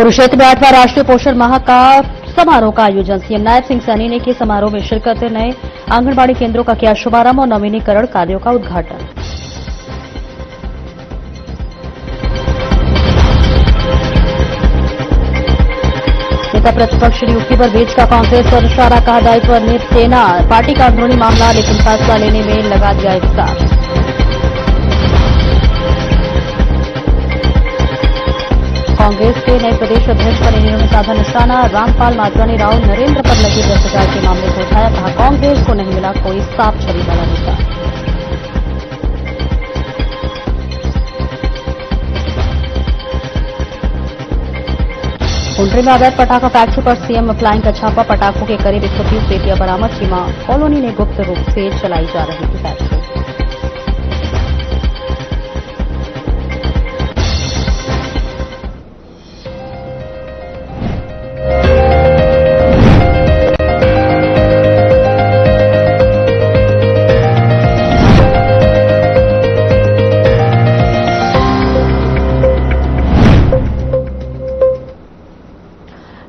कुरुक्षेत्र में 8वां राष्ट्रीय पोषण माह का समारोह का आयोजन। सीएम नायब सिंह सैनी ने की समारोह में शिरकत। नए आंगनबाड़ी केंद्रों का किया शुभारंभ और नवीनीकरण कार्यों का उद्घाटन। नेता प्रतिपक्ष नियुक्ति पर बीच का कांग्रेस पर इशारा, कहा दायित्व देना पार्टी का अंदरूनी मामला, लेकिन फैसला लेने में लगा दिया इफ्तार। कांग्रेस के नए प्रदेश अध्यक्ष पर इन्होंने साधा निशाना। रामपाल माधवानी राव नरेंद्र पर लगी भ्रष्टाचार के मामले को उठाया, कहा कांग्रेस को नहीं मिला कोई साफ छवि वाला नेता। कुंडरी में अवैध पटाखा फैक्ट्री पर सीएम अप्लाइंग का छापा। पटाखों के करीब 130 पेटियां बरामद। सीमा कॉलोनी में गुप्त रूप से चलाई जा रही थी फैक्ट्री।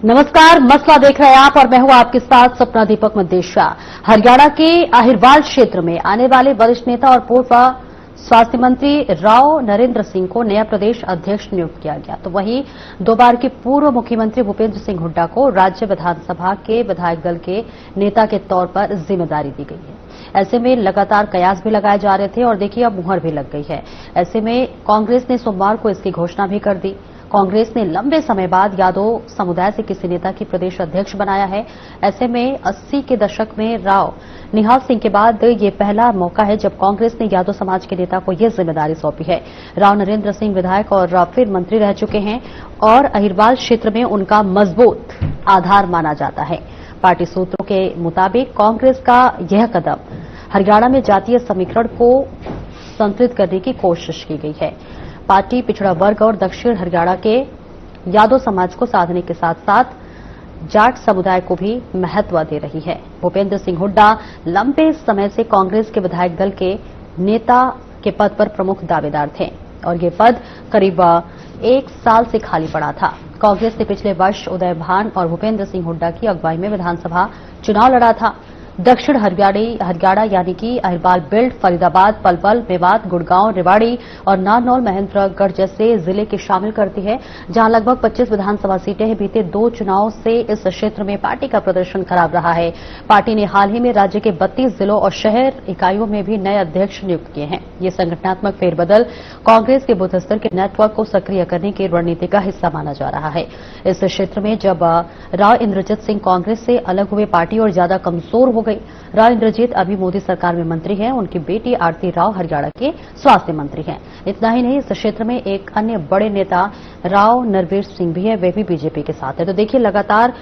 नमस्कार, मसला देख रहे हैं आप और मैं हूं आपके साथ सपना दीपक मदेशिया। हरियाणा के अहिरवाल क्षेत्र में आने वाले वरिष्ठ नेता और पूर्व स्वास्थ्य मंत्री राव नरेंद्र सिंह को नया प्रदेश अध्यक्ष नियुक्त किया गया, तो वहीं 2 बार के पूर्व मुख्यमंत्री भूपेंद्र सिंह हुड्डा को राज्य विधानसभा के विधायक दल के नेता के तौर पर जिम्मेदारी दी गई है। ऐसे में लगातार कयास भी लगाए जा रहे थे और देखिए अब मुहर भी लग गई है। ऐसे में कांग्रेस ने सोमवार को इसकी घोषणा भी कर दी। कांग्रेस ने लंबे समय बाद यादव समुदाय से किसी नेता की प्रदेश अध्यक्ष बनाया है। ऐसे में 80 के दशक में राव निहाल सिंह के बाद ये पहला मौका है जब कांग्रेस ने यादव समाज के नेता को यह जिम्मेदारी सौंपी है। राव नरेंद्र सिंह विधायक और फिर मंत्री रह चुके हैं और अहिरवाल क्षेत्र में उनका मजबूत आधार माना जाता है। पार्टी सूत्रों के मुताबिक कांग्रेस का यह कदम हरियाणा में जातीय समीकरण को संतुलित करने की कोशिश की गई है। पार्टी पिछड़ा वर्ग और दक्षिण हरियाणा के यादव समाज को साधने के साथ साथ जाट समुदाय को भी महत्व दे रही है। भूपेंद्र सिंह हुड्डा लंबे समय से कांग्रेस के विधायक दल के नेता के पद पर प्रमुख दावेदार थे और ये पद करीब 1 साल से खाली पड़ा था। कांग्रेस ने पिछले वर्ष उदय भान और भूपेंद्र सिंह हुड्डा की अगुवाई में विधानसभा चुनाव लड़ा था। दक्षिण हरियाणा यानी कि अहिरवाल बिल्ड, फरीदाबाद, पलवल, मेवात, गुड़गांव, रेवाड़ी और नारनौल महेंद्रगढ़ जैसे जिले के शामिल करती है, जहां लगभग 25 विधानसभा सीटें हैं। बीते 2 चुनाव से इस क्षेत्र में पार्टी का प्रदर्शन खराब रहा है। पार्टी ने हाल ही में राज्य के 32 जिलों और शहर इकाइयों में भी नए अध्यक्ष नियुक्त किए हैं। ये संगठनात्मक फेरबदल कांग्रेस के बूथ स्तर के नेटवर्क को सक्रिय करने की रणनीति का हिस्सा माना जा रहा है। इस क्षेत्र में जब राव इंद्रजीत सिंह कांग्रेस से अलग हुए, पार्टी और ज्यादा कमजोर हो गई। राव इंद्रजीत अभी मोदी सरकार में मंत्री हैं। उनकी बेटी आरती राव हरियाणा के स्वास्थ्य मंत्री हैं। इतना ही नहीं, इस क्षेत्र में एक अन्य बड़े नेता राव नरवीर सिंह भी है, वे भी बीजेपी के साथ है। तो देखिए लगातार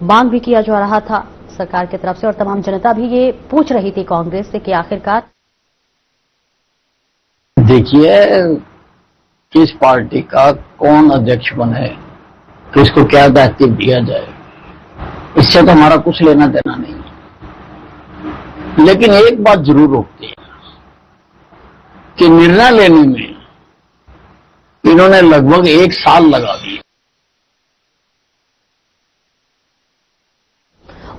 मांग भी किया जा रहा था सरकार की तरफ से और तमाम जनता भी ये पूछ रही थी कांग्रेस से कि आखिरकार देखिए किस पार्टी का कौन अध्यक्ष बने, किसको क्या दायित्व दिया जाए, इससे तो हमारा कुछ लेना देना नहीं। लेकिन एक बात जरूर रोकती है कि निर्णय लेने में इन्होंने लगभग 1 साल लगा दिया।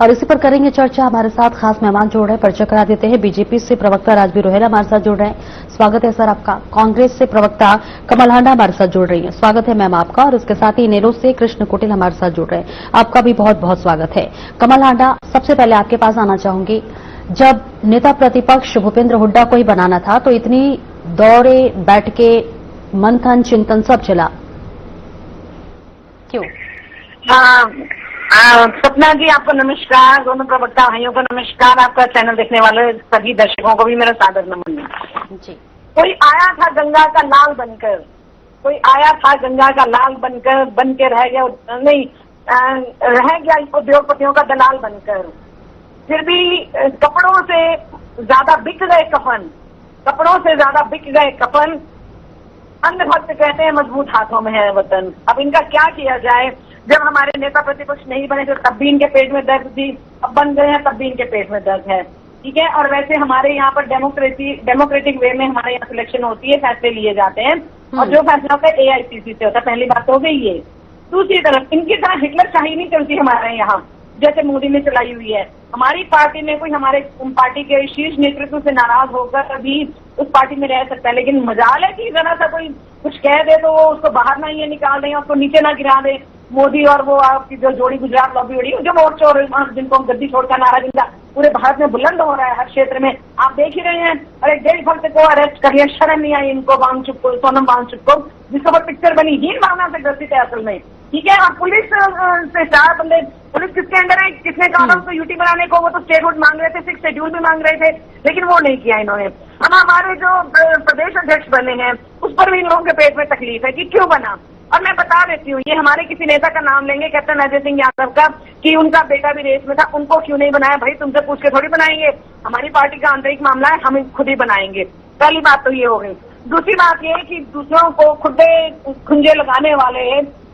और इसी पर करेंगे चर्चा। हमारे साथ खास मेहमान जुड़ रहे हैं, परिचय करा देते हैं। बीजेपी से प्रवक्ता राजबीर रोहेला हमारे साथ जुड़ रहे हैं, स्वागत है सर आपका। कांग्रेस से प्रवक्ता कमल हांडा हमारे साथ जुड़ रही हैं, स्वागत है मैम आपका। और इसके साथ ही नेहरू से कृष्ण कुटिल हमारे साथ जुड़ रहे हैं, आपका भी बहुत बहुत स्वागत है। कमल हांडा, सबसे पहले आपके पास आना चाहूंगी। जब नेता प्रतिपक्ष भूपेंद्र हुड्डा को ही बनाना था तो इतनी दौरे, बैठके, मंथन, चिंतन सब चला, क्यों? सपना जी, आपको नमस्कार। दोनों प्रवक्ता भाइयों को नमस्कार। आपका चैनल देखने वाले सभी दर्शकों को भी मेरा सादर नमन जी। कोई आया था गंगा का लाल बनकर, कोई आया था गंगा का लाल बनकर, बन के रह गया नहीं, रह गया उद्योगपतियों का दलाल बनकर। फिर भी कपड़ों से ज्यादा बिक गए कफन, कपड़ों से ज्यादा बिक गए कफन। अंधभक्त कहते हैं मजबूत हाथों में है वतन। अब इनका क्या किया जाए? जब हमारे नेता प्रतिपक्ष नहीं बने तो तब भी इनके पेट में दर्द थी, अब बन गए हैं तब भी इनके पेट में दर्द है। ठीक है। और वैसे हमारे यहाँ पर डेमोक्रेटिक वे में हमारे यहाँ सिलेक्शन होती है, फैसले लिए जाते हैं और जो फैसला होता है AICC से होता है। पहली बात तो हो गई ये। दूसरी तरफ इनकी तरह हिटलर शाही नहीं चलती हमारे यहाँ, जैसे मोदी ने चलाई हुई है। हमारी पार्टी में कोई हमारे पार्टी के शीर्ष नेतृत्व से नाराज होकर भी उस पार्टी में रह सकता है, लेकिन मजाल है कि जरा सा कोई कुछ कह दे तो वो उसको बाहर ना ये निकाल दें, उसको नीचे ना गिरा दे। मोदी और वो आपकी जो जोड़ी गुजरात लॉबी हो रही है, जो वोट चोर जिनको गद्दी छोड़ का नारा जिनका पूरे भारत में बुलंद हो रहा है हर क्षेत्र में, आप देख ही रहे हैं। अरे डेढ़ भक्त को अरेस्ट कर लिया, शर्म नहीं आई इनको, वांगचुक को, सोनम वांगचुक को, जिसके ऊपर पिक्चर बनी, हीन भावना से ग्रसित है असल में। ठीक है, आप पुलिस से 4 बंदे, पुलिस किसके अंडर है, किसने कहा उनको यूटी बनाने को, वो तो स्टेटहुड मांग रहे थे, 6 शेड्यूल भी मांग रहे थे, लेकिन वो नहीं किया इन्होंने। अब हमारे जो प्रदेश अध्यक्ष बने हैं उस पर भी इन लोगों के पेट में तकलीफ है कि क्यों बना। और मैं बता देती हूँ, ये हमारे किसी नेता का नाम लेंगे, कैप्टन अजय सिंह यादव का, कि उनका बेटा भी रेस में था, उनको क्यों नहीं बनाया। भाई तुमसे पूछ के थोड़ी बनाएंगे, हमारी पार्टी का आंतरिक मामला है, हम खुद ही बनाएंगे। पहली बात तो ये हो गई। दूसरी बात ये कि दूसरों को खुंजे लगाने वाले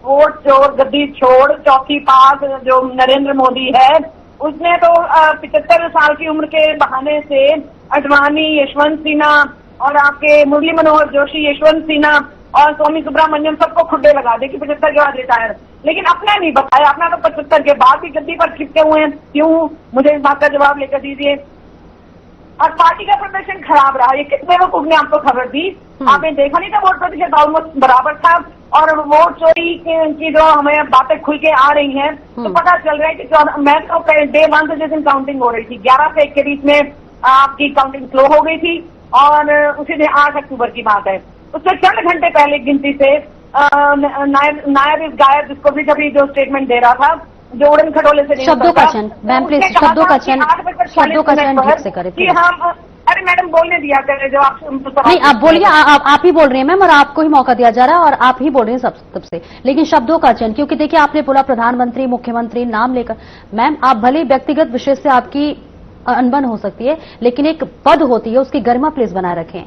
वोट चोर, गद्दी छोड़, चौकी पास जो नरेंद्र मोदी है, उसने तो 75 साल की उम्र के बहाने से अडवाणी, यशवंत सिन्हा और आपके मुरली मनोहर जोशी, यशवंत सिन्हा और स्वामी सुब्रमण्यम सबको खुड्डे लगा दे कि 75 के बाद रिटायर। लेकिन अपना नहीं बताया, अपना तो 75 के बाद भी गद्दी पर खिसके हुए हैं। क्यों, मुझे इस बात का जवाब लेकर दीजिए। और पार्टी का प्रदर्शन खराब रहा, ये कितने वकूफ ने आपको खबर दी? आपने देखा नहीं था वोट प्रतिशत ऑलमोस्ट बराबर था, और वोट चोरी की जो हमें बातें खुल के आ रही हैं तो पता चल रहा है कि मैं तो डे 1 से जिस दिन काउंटिंग हो रही थी 11 से 1 के बीच में आपकी काउंटिंग स्लो हो गई थी, और उसी दिन 8 अक्टूबर की बात है, उससे चंद घंटे पहले गिनती से नायब इस गायब जिसको भी कभी जो स्टेटमेंट दे रहा था, जो उड़न खटोले से शब्दों का चयन मैम प्लीज, शब्दों का चयन ठीक से करें कि हम, अरे मैडम बोलने दिया करें जो आप नहीं, आप बोलिए, आप ही बोल रही हैं मैम, और आपको ही मौका दिया जा रहा है और आप ही बोल रहे हैं सब से, लेकिन शब्दों का चयन, क्योंकि देखिए आपने बोला प्रधानमंत्री, मुख्यमंत्री नाम लेकर, मैम आप भले व्यक्तिगत विषय से आपकी अनबन हो सकती है, लेकिन एक पद होती है, उसकी गरिमा प्लीज बनाए रखें।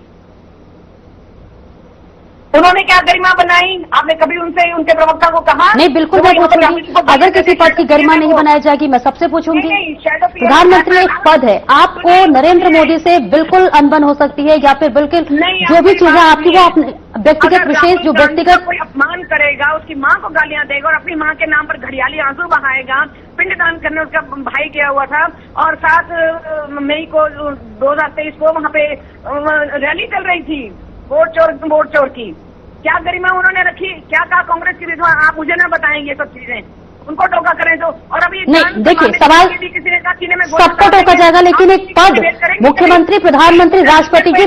उन्होंने क्या गरिमा बनाई? आपने कभी उनसे उनके प्रवक्ता को कहा? नहीं, बिल्कुल मैं पूछूंगी, अगर किसी पद की गरिमा नहीं बनाई जाएगी मैं सबसे पूछूंगी। प्रधानमंत्री एक पद है, आपको नरेंद्र मोदी से बिल्कुल अनबन हो सकती है, या फिर बिल्कुल जो भी चीजें आपकी वो व्यक्तिगत विशेष जो व्यक्तिगत कोई अपमान करेगा, उसकी माँ को गालियां देगा और अपनी माँ के नाम पर घड़ियाली आंसू बहाएगा, पिंडदान करने उसका भाई गया हुआ था, और 7 मई को 2023 को वहाँ पे रैली चल रही थी वोट चोर की। क्या गरिमा उन्होंने रखी? क्या कहा कांग्रेस की विधवा? आप मुझे ना बताएंगे सब चीजें, उनको टोका करें तो। और अभी नहीं, देखिए सवाल सबको टोका जाएगा, लेकिन एक पद, मुख्यमंत्री, प्रधानमंत्री, राष्ट्रपति की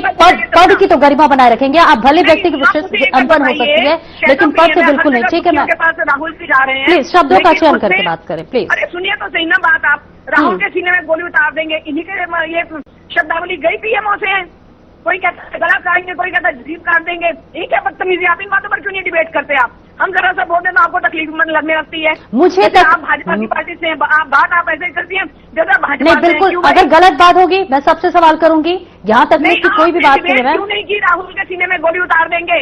पद की तो गरिमा बनाए रखेंगे। आप भले व्यक्ति की विशेष अनबन हो सकती है, लेकिन पद से बिल्कुल नहीं। ठीक है मैम, राहुल जी जा रहे हैं, प्लीज शब्दों का चयन करके बात करें प्लीज। अरे सुनिए तो सही ना बात, आप राहुल के सीने में गोली उतार देंगे, इन्हीं के ये शब्दावली गई पीएमओ से। कोई कहता है गला काटेंगे, कोई कहता है जीभ काट देंगे, ये क्या बदतमीजी? आप इन बातों पर क्यों नहीं डिबेट करते? आप हम जरा सा बोलते तो आपको तकलीफ लगने लगती है। मुझे आप भाजपा की पार्टी से बात आप ऐसे करती हैं जैसा भाजपा नहीं, बिल्कुल अगर गलत बात होगी मैं सबसे सवाल करूंगी, यहाँ तक नहीं कि कोई भी बात नहीं है। क्यों नहीं की? राहुल के सीने में गोली उतार देंगे,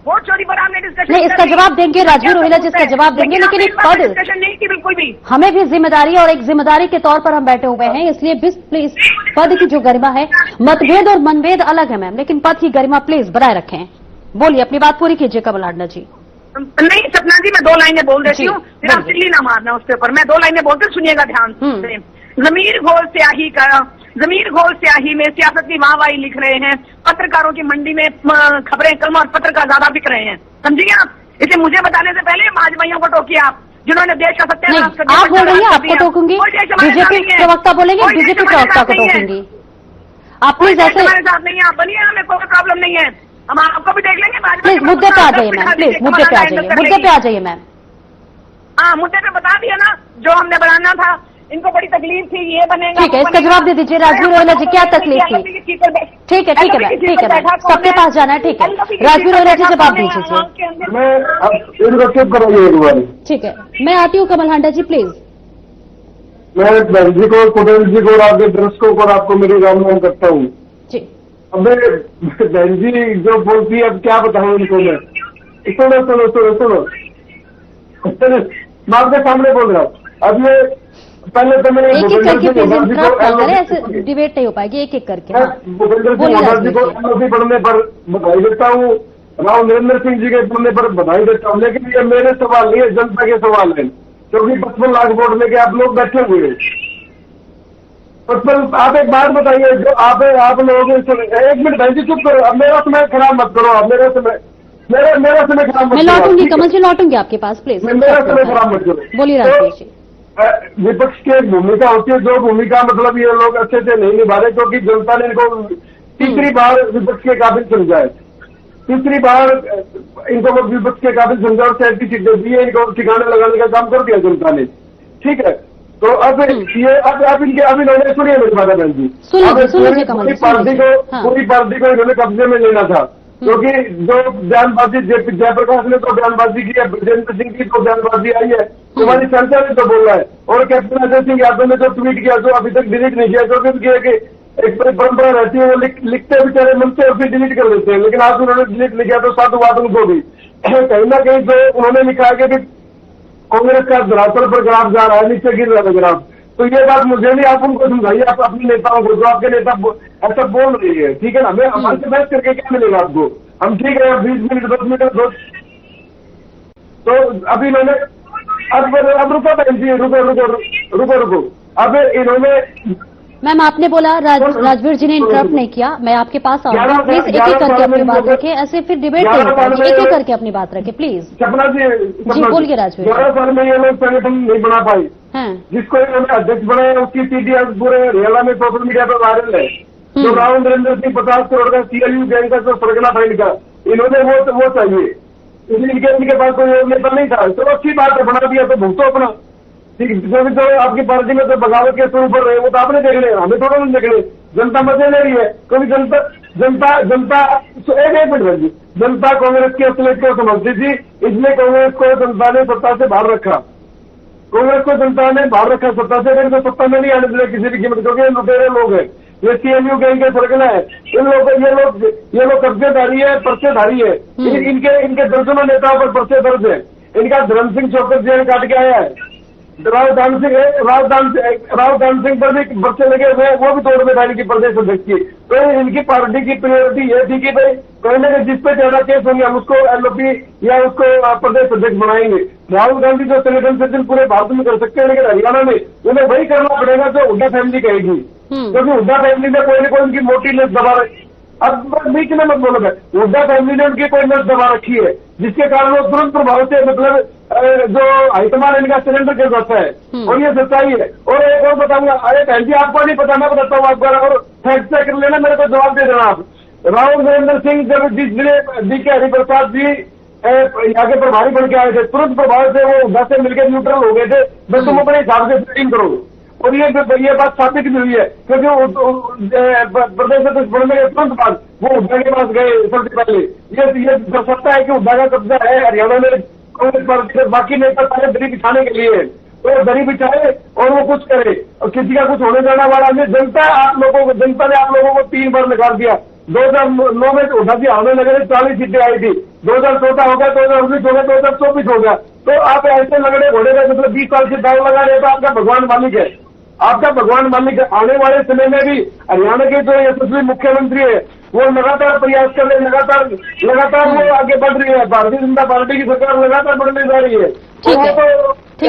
वोट चोरी पर आपने डिस्कशन नहीं, इसका जवाब देंगे राजवीर रोहिला जिसका जवाब देंगे, लेकिन एक पद डिस्कशन नहीं की बिल्कुल भी। हमें भी जिम्मेदारी, और एक जिम्मेदारी के तौर पर हम बैठे हुए हैं, इसलिए प्लीज पद की जो गरिमा है, मतभेद और मनभेद अलग है मैम, लेकिन पद की गरिमा प्लीज बनाए रखें। बोलिए, अपनी बात पूरी कीजिए कमल आडना जी। नहीं सपना जी, मैं 2 लाइनें बोल देती हूँ, फिर आप चिल्ली ना मारना उसके ऊपर। मैं 2 लाइनें बोलते, सुनिएगा ध्यान से। जमीर घोल स्याही में सियासत की वाहवाही लिख रहे हैं, पत्रकारों की मंडी में खबरें कम और पत्रकार ज्यादा बिक रहे हैं, समझिए आप। इसे मुझे बताने से पहले भाजपाइयों को टोकिए आप, जिन्होंने देश का सत्यानाश कर दिया। आप बोल रही हैं, आपको टोकूंगी, बीजेपी प्रवक्ता बोलेंगे, बीजेपी प्रवक्ता को टोकूंगी। आप प्लीज ऐसे हमारे साथ नहीं है, आप बनिए, हमें कोई प्रॉब्लम नहीं है, हम आपको भी देख लेंगे। प्लीज मुद्दे पे आ जाइए मैम, प्लीज मुद्दे पे आ जाइए, मुद्दे पे आ जाइए मैम। हाँ, मुद्दे पे बता दिया ना जो हमने बनाना था। इनको बड़ी तकलीफ थी, ये बनेगा। ठीक है, इसका जवाब दे दीजिए राजवीर रोहिला जी, क्या तकलीफ थी? ठीक है मैम, ठीक है मैम, सबके पास जाना है। ठीक है, राजवीर रोहिला जी जवाब दीजिए। ठीक है, मैं आती हूँ कमल हांडा जी प्लीज। मैं बहन जी को, कुटुंब जी को और आपके दर्शकों को और आपको मेरी राम राम करता हूँ। अब बहन जी जो बोलती है, अब क्या बताऊँ उनको मैं। सुनो मैं आपके सामने बोल रहा हूँ। अब ये पहले तो मैंने एक एक करके ऐसे डिबेट नहीं हो पाएगी, एक एक करके। भूपेंद्र सिंह हुड्डा जी को एमएलसी बनने पर बधाई देता हूँ, राव नरेंद्र सिंह जी के बनने पर बधाई देता हूँ, लेकिन ये मेरे सवाल नहीं है, जनता के सवाल है, क्योंकि 55 लाख वोट लेके आप लोग बैठे हुए हैं। 55, आप एक बात बताइए, जो आप लोग, एक मिनट भाई जी चुप करो, अब मेरा समय खराब मत करो, अब मेरा समय खराब मत करो। मैं लौटूंगी, कमल जी लौटूंगी आपके पास, प्लीज। मेरा समय खराब मत करो। बोलिए राजवीर जी। विपक्ष की एक भूमिका होती है, जो भूमिका मतलब ये लोग अच्छे से नहीं निभा रहे, क्योंकि जनता ने इनको तीसरी बार विपक्ष के काबिल समझा है, तीसरी बार इनको विपक्ष के काबिल समझा और 37 सीटें दी है, इनको ठिकाने लगाने का काम कर दिया जनता ने, ठीक है। तो अब ये अब इन्होंने सुनिए मेरी बात बहन जी, पूरी पार्टी को इन्होंने कब्जे में लेना था, क्योंकि जो बयानबाजी जयप्रकाश ने तो बयानबाजी की है, ब्रजेंद्र सिंह की तो बयानबाजी आई है, कुमारी शंकर ने तो बोला है, और कैप्टन अजय सिंह यादव ने जो ट्वीट किया जो अभी तक डिलीट नहीं किया, क्योंकि एक परंपरा रहती है, वो लिखते बेचारे मन से और फिर डिलीट कर देते हैं, लेकिन आज उन्होंने डिलीट नहीं किया तो साधुवाद उनको भी। कहीं ना कहीं जो उन्होंने लिखा है कि कांग्रेस का धरातल पर ग्राफ जा रहा है, नीचे गिर रहा है ग्राफ, तो ये बात मुझे नहीं, आप उनको समझाइए, आप अपने नेताओं को, जो आपके नेता ऐसा बोल रही है, ठीक है ना। मैं हमारे से बहस करके क्या मिलेगा आपको, हम ठीक है 20 मिनट 10 मिनट तो अभी इन्होंने अब रुको बहन जी, रुको अब इन्होंने, मैम आपने बोला राजवीर जी ने इंटरप्ट नहीं किया, मैं आपके पास आऊंगा, प्लीज एक एक करके अपनी बात रखें, ऐसे फिर डिबेट नहीं, एक एक करके अपनी बात रखें प्लीज। सपना जी बोलिए राजवीर। 12 साल में ये लोग संगठन नहीं बना पाए, जिसको इन्होंने अध्यक्ष बनाया उसकी सीटी पूरे हरियाणा में सोशल मीडिया पर वायरल है। जो राव नरेंद्र सिंह 50 करोड़ का CLU गैंग का जो सरगना था इनका, इन्होंने वो चाहिए, इसलिए इनके पास कोई और नेता नहीं था। चलो अच्छी बात है, बना दिया तो भुगतो अपना, ठीक। जो भी तो आपकी पार्टी में तो बगावत के शुरू पर रहे, वो तो आपने देख रहे, हमें थोड़ा नहीं देख रहे, जनता मजे ले रही है, क्योंकि जनता एक मिनट जी, जनता कांग्रेस की असलियत को समझती थी, इसलिए कांग्रेस को जनता ने सत्ता से बाहर रखा, कांग्रेस को जनता ने बाहर रखा सत्ता से, इनको सत्ता में नहीं आने दिया किसी भी कीमत, क्योंकि ये लुटेरे लोग हैं, ये CLU गैंग के सरगना है, इन लोग ये लोग कब्जेधारी है, पर्चेधारी है, इनके दर्जनों नेताओं पर पर्चे दर्ज है। इनका धर्म सिंह चौकस जेल काट के आया है, राव दान सिंह पर भी पर्चे लगे हुए, वो भी तोड़ में डाली की प्रदेश अध्यक्ष की। तो इनकी पार्टी की प्रायोरिटी ये थी कि भाई कहने के जिस पे ज्यादा केस होंगे हम उसको LOP या उसको प्रदेश अध्यक्ष बनाएंगे। राहुल गांधी जो संगठन से पूरे भारत में कर सकते हैं, लेकिन हरियाणा में उन्हें वही करना पड़ेगा जो हुड्डा फैमिली कहेगी, क्योंकि हुड्डा फैमिली में कोई न कोई उनकी मोटी नस दबा रखी। अब बीच में मत बोलो, हुड्डा फैमिली ने उनकी कोई नस दबा रखी है, जिसके कारण वो तुरंत प्रभाव से मतलब जो हाईकमान इनका सिलेंडर कर जाता है, और ये सच्चाई है। और एक और बताऊंगा, अरे बहन जी आपको नहीं पता, मैं बताता हूँ आपको, और फैक्ट चेक कर लेना, मेरे को जवाब दे देना आप। राव नरेंद्र सिंह जब DK हरिप्रसाद जी यहाँ के प्रभारी बन के आए थे, तुरंत प्रभाव से वो हुड्डा से मिलकर न्यूट्रल हो गए थे, बस तुम अपने हिसाब से सेटिंग करो। और ये बात साबित भी हुई है, क्योंकि प्रदेश अध्यक्ष बनने के तुरंत बाद वो हुड्डा के पास गए सबसे पहले। ये दर्शाता है कि हुड्डा का कब्जा है हरियाणा में कांग्रेस पार्टी से, बाकी नेता सारे दरी बिछाने के लिए, तो दरी बिछाए और वो कुछ करे, और किसी का कुछ होने जाना वाला नहीं। जनता ने आप लोगों को 3 बार निकाल दिया। 2009 में हुड्डा जी आने लगे थे, 40 सीटें आई थी, 2014 हो गया, 2019 हो गया, 2024 हो गया। तो आप ऐसे लगड़े घोड़े का मतलब 20 साल से दाव लगा रहे, तो आपका भगवान मालिक है, आपका भगवान मालिक है। आने वाले समय में भी हरियाणा के जो यशस्वी मुख्यमंत्री है वो लगातार प्रयास कर रहे हैं, लगातार वो आगे बढ़ रही है, भारतीय जनता पार्टी की सरकार लगातार बढ़ने जा रही है। ठीक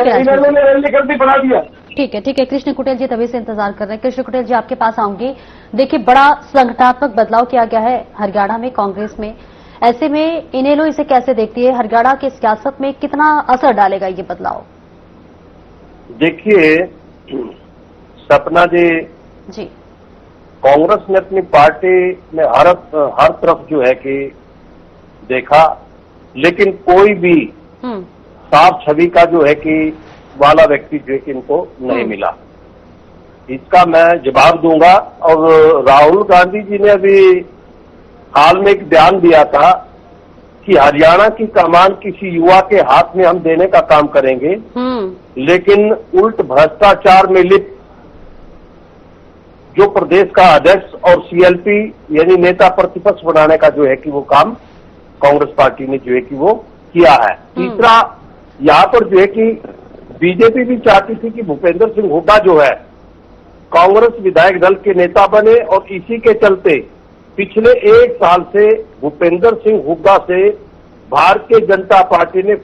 है, इन्होंने रैली करती बढ़ा दिया। ठीक है। कृष्ण कुटेल जी तभी से इंतजार कर रहे हैं। कृष्ण कुटेल जी आपके पास आऊंगी। देखिए, बड़ा संगठनात्मक बदलाव किया गया है हरियाणा में कांग्रेस में, ऐसे में इनेलो इसे कैसे देखती है, हरियाणा की सियासत में कितना असर डालेगा ये बदलाव? देखिए सपना जी, कांग्रेस ने अपनी पार्टी में हर तरफ जो है कि देखा, लेकिन कोई भी साफ छवि का जो है कि वाला व्यक्ति जो है कि इनको नहीं मिला। इसका मैं जवाब दूंगा। और राहुल गांधी जी ने अभी हाल में एक बयान दिया था कि हरियाणा की कमान किसी युवा के हाथ में हम देने का काम करेंगे, लेकिन उल्ट भ्रष्टाचार में लिप्त जो प्रदेश का अध्यक्ष और CLP यानी नेता प्रतिपक्ष बनाने का जो है कि वो काम कांग्रेस पार्टी ने जो है कि वो किया है। तीसरा, यहाँ पर जो है कि बीजेपी भी चाहती थी कि भूपेंद्र सिंह हुड्डा जो है कांग्रेस विधायक दल के नेता बने, और इसी के चलते पिछले 1 साल से भूपेंद्र सिंह हुड्डा से भारतीय जनता पार्टी ने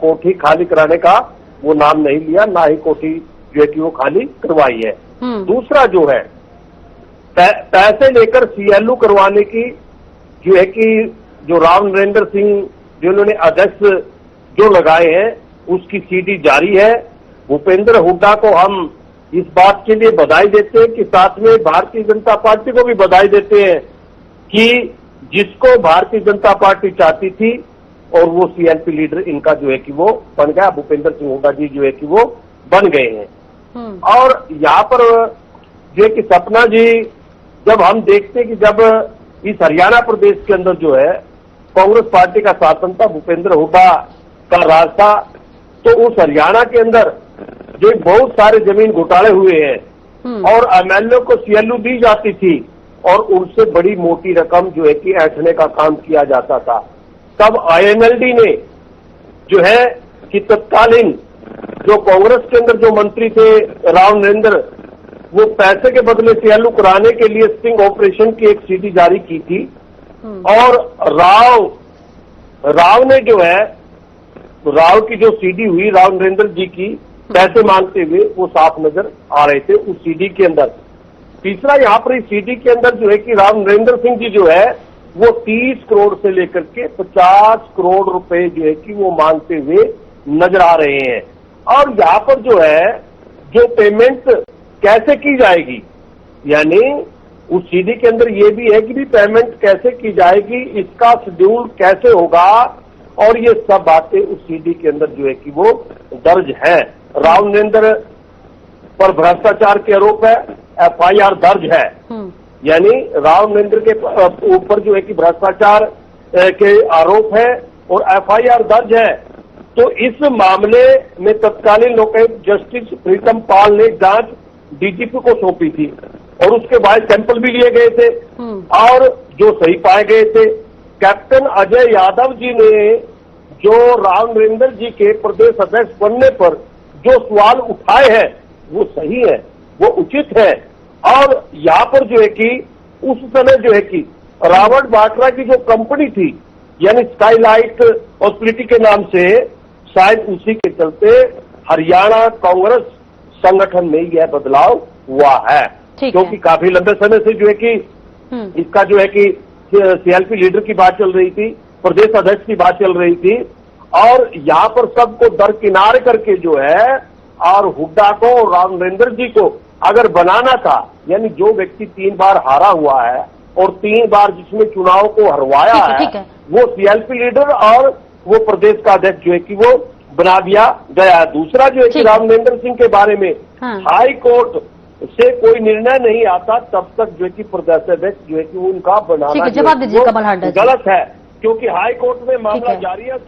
कोठी खाली कराने का वो नाम नहीं लिया, ना ही कोठी जो है कि वो खाली करवाई है। दूसरा जो है पैसे लेकर सीएलयू करवाने की जो है कि जो राव नरेंद्र सिंह जिन्होंने अध्यक्ष जो लगाए हैं उसकी सीडी जारी है। भूपेंद्र हुड्डा को हम इस बात के लिए बधाई देते हैं कि साथ में भारतीय जनता पार्टी को भी बधाई देते हैं कि जिसको भारतीय जनता पार्टी चाहती थी और वो सीएलपी लीडर इनका जो है कि वो बन गया, भूपेंद्र सिंह हुड्डा जी जो है कि वो बन गए हैं। और यहाँ पर जो है कि सपना जी, जब हम देखते कि जब इस हरियाणा प्रदेश के अंदर जो है कांग्रेस पार्टी का शासन था, भूपेंद्र हुड्डा का राज था, तो उस हरियाणा के अंदर जो बहुत सारे जमीन घोटाले हुए हैं और एमएलए को सीएलयू दी जाती थी और उनसे बड़ी मोटी रकम जो है कि ऐंठने का काम किया जाता था। तब आईएनएलडी ने जो है कि तत्कालीन जो कांग्रेस के अंदर जो मंत्री थे राव नरेंद्र, वो पैसे के बदले सीएलयू कराने के लिए स्टिंग ऑपरेशन की एक सीडी जारी की थी और राव ने जो है राव की जो सीडी हुई राव नरेंद्र जी की पैसे मांगते हुए वो साफ नजर आ रहे थे उस सीडी के अंदर। तीसरा यहाँ पर इस सीडी के अंदर जो है कि राव नरेंद्र सिंह जी जो है वो 30 करोड़ से लेकर के 50 करोड़ रुपए जो है कि वो मांगते हुए नजर आ रहे हैं। और यहाँ पर जो है जो पेमेंट कैसे की जाएगी, यानी उस सीडी के अंदर ये भी है कि भी पेमेंट कैसे की जाएगी, इसका शेड्यूल कैसे होगा, और ये सब बातें उस सीडी के अंदर जो है कि वो दर्ज है। राव नरेंद्र पर भ्रष्टाचार के आरोप है, एफआईआर दर्ज है, यानी राव नरेंद्र के ऊपर जो है कि भ्रष्टाचार के आरोप है और एफआईआर दर्ज है। तो इस मामले में तत्कालीन लोकायुक्त जस्टिस प्रीतम पाल ने जांच डीजीपी को सौंपी थी और उसके बाद सैंपल भी लिए गए थे और जो सही पाए गए थे। कैप्टन अजय यादव जी ने जो राव नरेंद्र जी के प्रदेश अध्यक्ष बनने पर जो सवाल उठाए हैं वो सही है, वो उचित है। और यहाँ पर जो है कि उस समय जो है कि रावण बाटरा की जो कंपनी थी यानी स्काईलाइट हॉस्पिटलिटी के नाम से, शायद उसी के चलते हरियाणा कांग्रेस संगठन में यह बदलाव हुआ है, क्योंकि काफी लंबे समय से जो है कि इसका जो है कि सीएलपी लीडर की बात चल रही थी, प्रदेश अध्यक्ष की बात चल रही थी और यहाँ पर सबको दरकिनार करके जो है और हुड्डा को और राव नरेंद्र जी को अगर बनाना था, यानी जो व्यक्ति 3 बार हारा हुआ है और 3 बार जिसमें चुनाव को हरवाया है वो सीएलपी लीडर और वो प्रदेश का अध्यक्ष जो है कि वो बना दिया गया। दूसरा जो है कि राव नरेंद्र सिंह के बारे में हाई कोर्ट से कोई निर्णय नहीं आता तब तक जो है कि प्रदेश अध्यक्ष जो है कि उनका बनाना जवाब दीजिए कमल हांडा गलत है, क्योंकि हाई कोर्ट में मामला जारी है।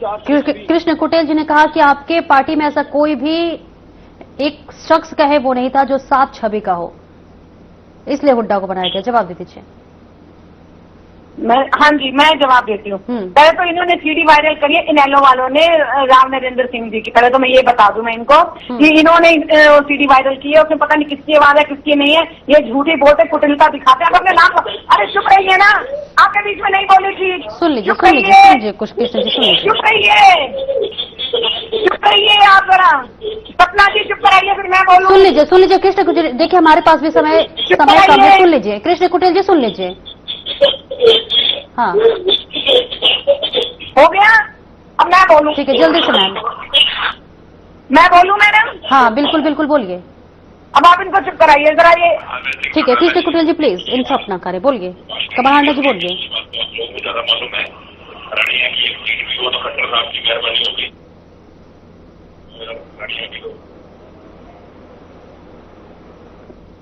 कृष्ण कुटेल जी ने कहा कि आपके पार्टी में ऐसा कोई भी एक शख्स कहे वो नहीं था जो साफ छवि का हो, इसलिए हुड्डा को बनाया गया। जवाब दे दीजिए। हाँ जी, मैं जवाब देती हूँ। पहले तो इन्होंने सीडी वायरल करी है इनेलो वालों ने राव नरेंद्र सिंह जी की। पहले तो मैं ये बता दूं मैं इनको कि इन्होंने सीडी वायरल की है, उसमें पता नहीं किसकी आवाज है किसकी नहीं है, ये झूठी बोलते कुटिलता दिखाते हैं अपने नाम। अरे चुप रहिए ना, आपके बीच में नहीं बोली थी। सुन लीजिए कुछ कृष्ण जी, सुन लीजिए। चुप रहिए आप जरा, सपना जी चुप कराइए फिर मैं बोलूँ। सुन लीजिए कृष्ण कुटेल, देखिए हमारे पास भी समय कम है, सुन लीजिए कृष्ण कुटेल जी, सुन लीजिए। हाँ हो गया, अब मैं बोलूं। ठीक है, जल्दी से मैम। मैं बोलूं मैडम? हाँ बिल्कुल बिल्कुल बोलिए। अब आप इनको चुप कराइए जरा ये। ठीक है, कृष्ण कुटेल जी प्लीज इंटरप्ट ना करें, बोलिए। कमल हांडा जी बोलिए।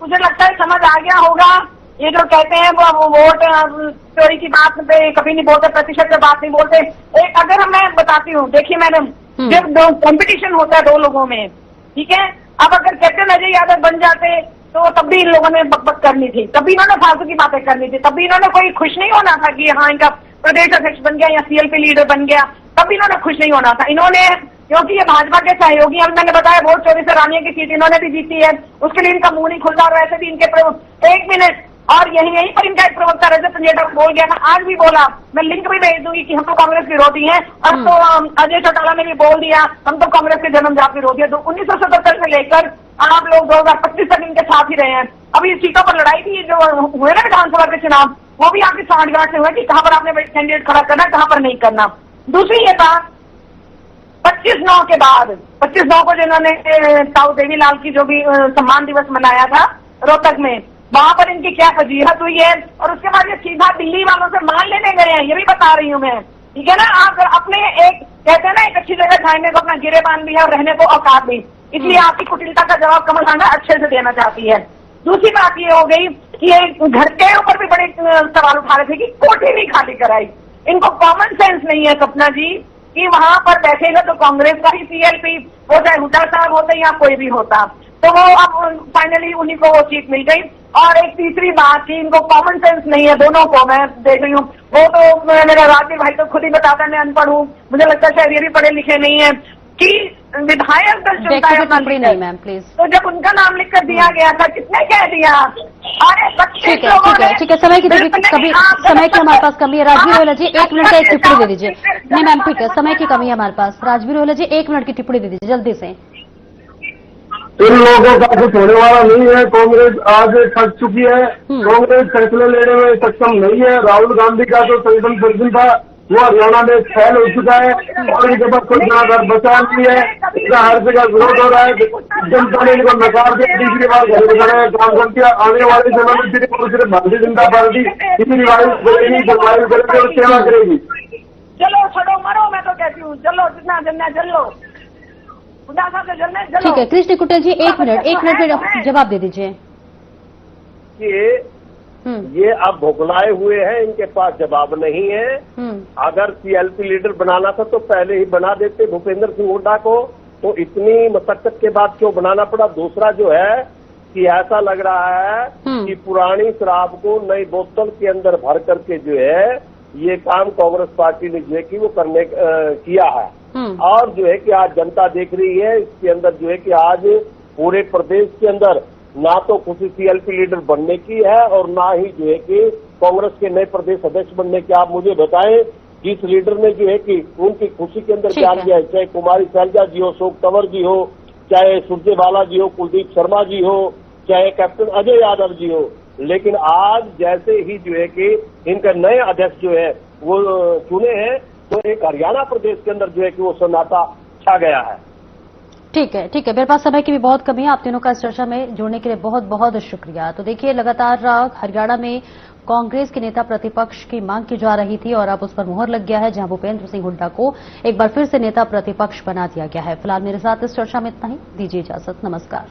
मुझे लगता है समझ आ गया होगा। ये जो कहते हैं वो वोट चोरी की बात पे कभी नहीं बोलते, प्रतिशत पे बात नहीं बोलते। एक अगर मैं बताती हूँ, देखिए मैडम, जब कंपटीशन होता है 2 लोगों में, ठीक है, अब अगर कैप्टन अजय यादव बन जाते तो तब भी इन लोगों ने बकबक करनी थी, तब भी इन्होंने फालतू की बातें करनी थी, तब भी इन्होंने कोई खुश नहीं होना था कि हाँ इनका प्रदेश अध्यक्ष बन गया या सीएलपी लीडर बन गया, तब भी इन्होंने खुश नहीं होना था। इन्होंने, क्योंकि ये भाजपा के सहयोगी, अब मैंने बताया वोट चोरी से रानिया की सीट इन्होंने भी जीती है, उसके लिए इनका मुंह नहीं खुलता और वैसे भी इनके 1 मिनट और यहीं पर इनका एक प्रवक्ता रजत जेठा बोल गया था, आज भी बोला, मैं लिंक भी भेज दूंगी कि हम तो कांग्रेस विरोधी हैं। अब तो अजय चौटाला ने भी बोल दिया हम तो कांग्रेस के जन्मजात विरोधी है। तो 1977 से लेकर आप लोग 2025 तक इनके साथ ही रहे हैं। अभी सीटों पर लड़ाई थी जो हुए ना विधानसभा के चुनाव, वो भी आपकी सांठगांठ से हुआ कि कहां पर आपने कैंडिडेट खड़ा करना, कहां पर नहीं करना। दूसरी ये बात, 25/9 के बाद 25/9 को जिन्होंने ताऊ देवीलाल की जो भी सम्मान दिवस मनाया था रोहतक में, वहां पर इनकी क्या फजीहत हुई है, और उसके बाद ये सीधा दिल्ली वालों से मान लेने गए हैं, ये भी बता रही हूं मैं, ठीक है ना। आप अपने एक कहते हैं ना एक अच्छी जगह खाने को अपना गिरेबान भी है और रहने को औकात भी, इसलिए आपकी कुटिलता का जवाब कमल हांडा अच्छे से देना चाहती है। दूसरी बात ये हो गई कि ये घर के ऊपर भी बड़े सवाल उठा रहे थे कि कोठी नहीं खाली कराई। इनको कॉमन सेंस नहीं है सपना जी कि वहां पर बैठेगा तो कांग्रेस का ही सीएलपी हो, चाहे हुड्डा साहब होते या कोई भी होता, तो वो अब फाइनली उन्हीं को वो सीट मिल गई। और एक तीसरी बात कि इनको कॉमन सेंस नहीं है दोनों को, मैं देख रही हूँ, वो तो मेरा राजवीर भाई तो खुद ही बताता है मैं अनपढ़ हूँ, मुझे लगता है शायद ये भी पढ़े लिखे नहीं है, कि विधायक दल चुनता है अपना लीडर। मैम प्लीज, तो जब उनका नाम लिख कर दिया गया था, किसने कह दिया? अरे ठीक है, समय की समय की हमारे पास कमी है। राजवीर रोहिला जी 1 मिनट का एक टिप्पणी दे दीजिए। नहीं मैम ठीक है, समय की कमी है हमारे पास। राजवीर रोहिला जी 1 मिनट की टिप्पणी दे दीजिए जल्दी से। इन लोगों का कुछ होने वाला नहीं है। कांग्रेस आज थक चुकी है, कांग्रेस फैसले लेने में सक्षम नहीं है। राहुल गांधी का जो संगठन दर्शन था वो हरियाणा में फैल हो चुका है और इनके पास कोई जनाधार बचा नहीं है। इसका हर जगह विरोध हो रहा है, जनता ने इनको नकार दिया, तीसरी बार घर बनाया काम कर दिया। आने वाले समय में सिर्फ भारतीय जनता पार्टी इसी रिवाइव करेगी, सर्वाइव करेगी और सेवा करेगी। चलो छोड़ो मरो, मैं तो कहती हूँ चलो, जितना जलना जल लो, ठीक है। कृष्ण कुटेल जी 1 मिनट में जवाब दे दीजिए। ये अब भुगलाए हुए हैं, इनके पास जवाब नहीं है। अगर सीएलपी लीडर बनाना था तो पहले ही बना देते भूपेंद्र सिंह हुड्डा को, तो इतनी मशक्कत के बाद क्यों बनाना पड़ा। दूसरा जो है कि ऐसा लग रहा है कि पुरानी शराब को नई बोतल के अंदर भर करके जो है ये काम कांग्रेस पार्टी ने जो है कि वो करने किया है। और जो है कि आज जनता देख रही है, इसके अंदर जो है कि आज पूरे प्रदेश के अंदर ना तो खुशी सीएलपी लीडर बनने की है और ना ही जो है कि कांग्रेस के नए प्रदेश अध्यक्ष बनने की। आप मुझे बताएं जिस लीडर ने जो है कि उनकी खुशी के अंदर बयान दिया है, चाहे कुमारी शैलजा जी हो, अशोक तंवर जी हो, चाहे सुरजेवाला जी हो, कुलदीप शर्मा जी हो, चाहे कैप्टन अजय यादव जी हो, लेकिन आज जैसे ही जो है कि इनका नए अध्यक्ष जो है वो चुने हैं तो एक हरियाणा प्रदेश के अंदर जो है कि वो सन्नाटा छा गया है। ठीक है, मेरे पास समय की भी बहुत कमी है। आप तीनों का इस चर्चा में जुड़ने के लिए बहुत बहुत शुक्रिया। तो देखिए लगातार हरियाणा में कांग्रेस के नेता प्रतिपक्ष की मांग की जा रही थी और अब उस पर मुहर लग गया है, जहां भूपेंद्र सिंह हुड्डा को एक बार फिर से नेता प्रतिपक्ष बना दिया गया है। फिलहाल मेरे साथ इस चर्चा में इतना ही, दीजिए इजाजत, नमस्कार।